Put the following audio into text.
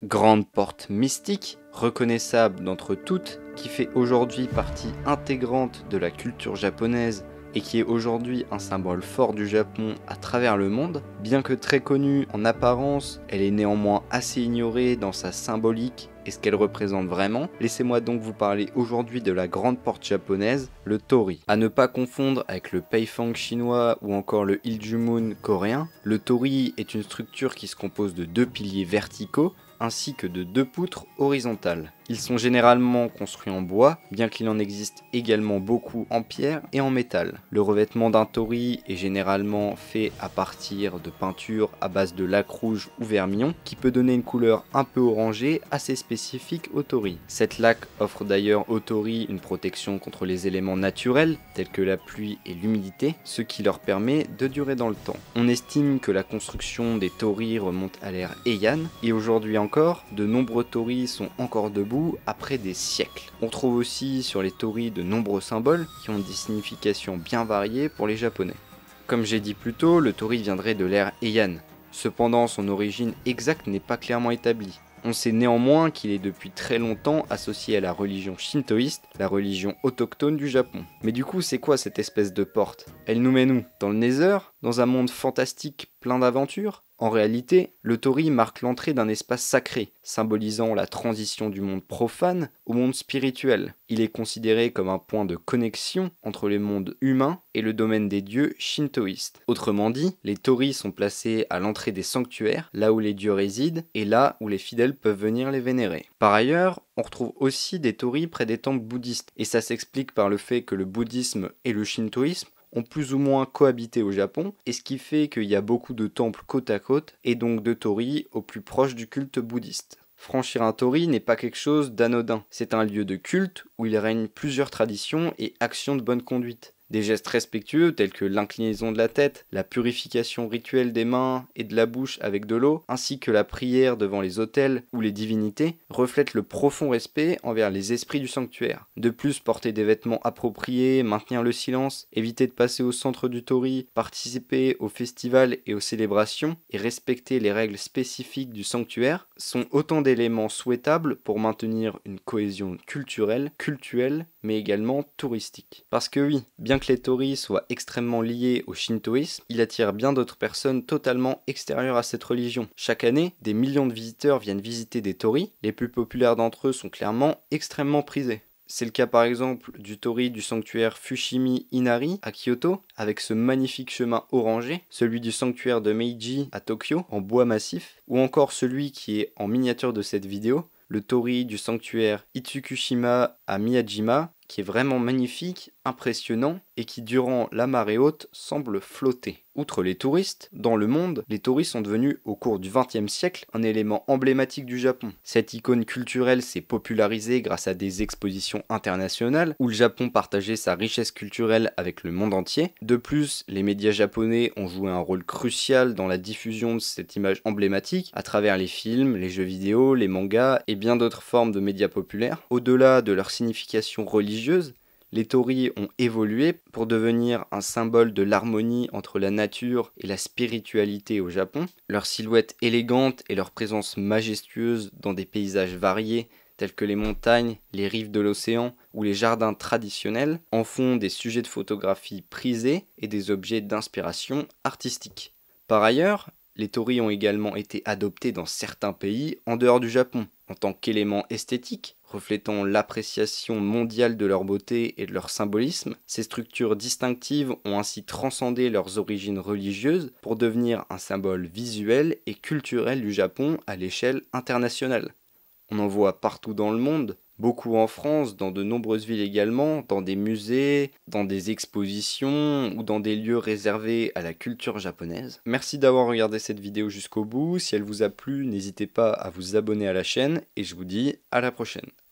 Grande porte mystique, reconnaissable d'entre toutes, qui fait aujourd'hui partie intégrante de la culture japonaise et qui est aujourd'hui un symbole fort du Japon à travers le monde, bien que très connue en apparence, elle est néanmoins assez ignorée dans sa symbolique et ce qu'elle représente vraiment. Laissez-moi donc vous parler aujourd'hui de la grande porte japonaise, le Torii. À ne pas confondre avec le Peifang chinois ou encore le Iljumun coréen, le Torii est une structure qui se compose de deux piliers verticaux ainsi que de deux poutres horizontales. Ils sont généralement construits en bois, bien qu'il en existe également beaucoup en pierre et en métal. Le revêtement d'un torii est généralement fait à partir de peinture à base de laque rouge ou vermillon, qui peut donner une couleur un peu orangée assez spécifique au torii. Cette laque offre d'ailleurs au torii une protection contre les éléments naturels, tels que la pluie et l'humidité, ce qui leur permet de durer dans le temps. On estime que la construction des torii remonte à l'ère Heian, et aujourd'hui encore, de nombreux torii sont encore debout après des siècles. On trouve aussi sur les torii de nombreux symboles qui ont des significations bien variées pour les japonais. Comme j'ai dit plus tôt, le torii viendrait de l'ère Heian. Cependant, son origine exacte n'est pas clairement établie. On sait néanmoins qu'il est depuis très longtemps associé à la religion shintoïste, la religion autochtone du Japon. Mais du coup, c'est quoi cette espèce de porte? Elle nous mène où? Dans le Nether? Dans un monde fantastique plein d'aventures? En réalité, le torii marque l'entrée d'un espace sacré, symbolisant la transition du monde profane au monde spirituel. Il est considéré comme un point de connexion entre le monde humain et le domaine des dieux shintoïstes. Autrement dit, les torii sont placés à l'entrée des sanctuaires, là où les dieux résident, et là où les fidèles peuvent venir les vénérer. Par ailleurs, on retrouve aussi des torii près des temples bouddhistes, et ça s'explique par le fait que le bouddhisme et le shintoïsme ont plus ou moins cohabité au Japon, et ce qui fait qu'il y a beaucoup de temples côte à côte, et donc de torii au plus proche du culte bouddhiste. Franchir un torii n'est pas quelque chose d'anodin, c'est un lieu de culte où il règne plusieurs traditions et actions de bonne conduite. Des gestes respectueux tels que l'inclinaison de la tête, la purification rituelle des mains et de la bouche avec de l'eau, ainsi que la prière devant les autels ou les divinités, reflètent le profond respect envers les esprits du sanctuaire. De plus, porter des vêtements appropriés, maintenir le silence, éviter de passer au centre du torii, participer aux festivals et aux célébrations et respecter les règles spécifiques du sanctuaire sont autant d'éléments souhaitables pour maintenir une cohésion culturelle, mais également touristique. Parce que oui, bien que les torii soient extrêmement liés au shintoïsme, il attire bien d'autres personnes totalement extérieures à cette religion. Chaque année, des millions de visiteurs viennent visiter des torii, les plus populaires d'entre eux sont clairement extrêmement prisés. C'est le cas par exemple du torii du sanctuaire Fushimi Inari à Kyoto, avec ce magnifique chemin orangé, celui du sanctuaire de Meiji à Tokyo, en bois massif, ou encore celui qui est en miniature de cette vidéo, le torii du sanctuaire Itsukushima à Miyajima, qui est vraiment magnifique, impressionnant, et qui durant la marée haute semble flotter. Outre les touristes, dans le monde, les torii sont devenus au cours du XXe siècle un élément emblématique du Japon. Cette icône culturelle s'est popularisée grâce à des expositions internationales où le Japon partageait sa richesse culturelle avec le monde entier. De plus, les médias japonais ont joué un rôle crucial dans la diffusion de cette image emblématique à travers les films, les jeux vidéo, les mangas et bien d'autres formes de médias populaires. Au-delà de leur signification religieuse, les torii ont évolué pour devenir un symbole de l'harmonie entre la nature et la spiritualité au Japon. Leur silhouette élégante et leur présence majestueuse dans des paysages variés tels que les montagnes, les rives de l'océan ou les jardins traditionnels en font des sujets de photographie prisés et des objets d'inspiration artistique. Par ailleurs, les torii ont également été adoptés dans certains pays en dehors du Japon, en tant qu'élément esthétique, reflétant l'appréciation mondiale de leur beauté et de leur symbolisme. Ces structures distinctives ont ainsi transcendé leurs origines religieuses pour devenir un symbole visuel et culturel du Japon à l'échelle internationale. On en voit partout dans le monde, beaucoup en France, dans de nombreuses villes également, dans des musées, dans des expositions ou dans des lieux réservés à la culture japonaise. Merci d'avoir regardé cette vidéo jusqu'au bout. Si elle vous a plu, n'hésitez pas à vous abonner à la chaîne et je vous dis à la prochaine.